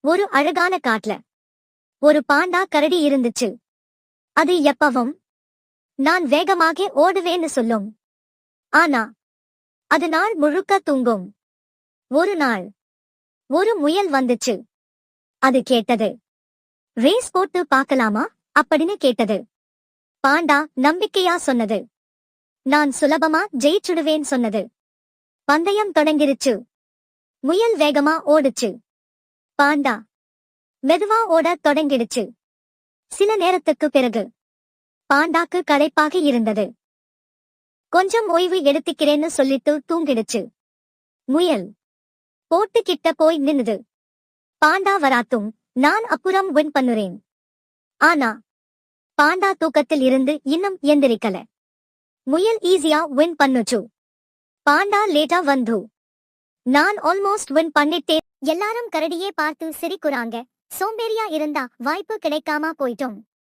ஒரு அழகான காட்டுல ஒரு பாண்டா கரடி இருந்துச்சு. அது எப்பவும் நான் வேகமாக ஓடுவேன்னு சொல்லும். ஆனா அது நாள் முழுக்க தூங்கும். ஒரு நாள் ஒரு முயல் வந்துச்சு. அது கேட்டது, ரேஸ் போட்டு பார்க்கலாமா அப்படின்னு கேட்டது. பாண்டா நம்பிக்கையா சொன்னது, நான் சுலபமா ஜெயிச்சுடுவேன் சொன்னது. பந்தயம் தொடங்கிருச்சு. முயல் வேகமா ஓடுச்சு. பாண்டா மெதுவா ஓடத் தொடங்கிடுச்சு. சில நேரத்துக்கு பிறகு பாண்டாக்கு களைப்பாக இருந்தது. கொஞ்சம் ஓய்வு எடுத்துக்கிறேன்னு சொல்லிட்டு தூங்கிடுச்சு. முயல் போட்டு கிட்ட போய் நின்னுது. பாண்டா வராத்தும் நான் அப்புறம் வின் பண்ணுறேன். ஆனா பாண்டா தூக்கத்தில் இருந்து இன்னும் எந்திரிக்கல. முயல் ஈஸியா வின் பண்ணுச்சு. பாண்டா லேட்டா வந்து நான் ஆல்மோஸ்ட் வின் பண்ணிட்டேன். எல்லாரும் கரடியே பார்த்து சிரிக்குறாங்க. சோம்பேறியா இருந்தா வாய்ப்பு கிடைக்காம போயிட்டோம்.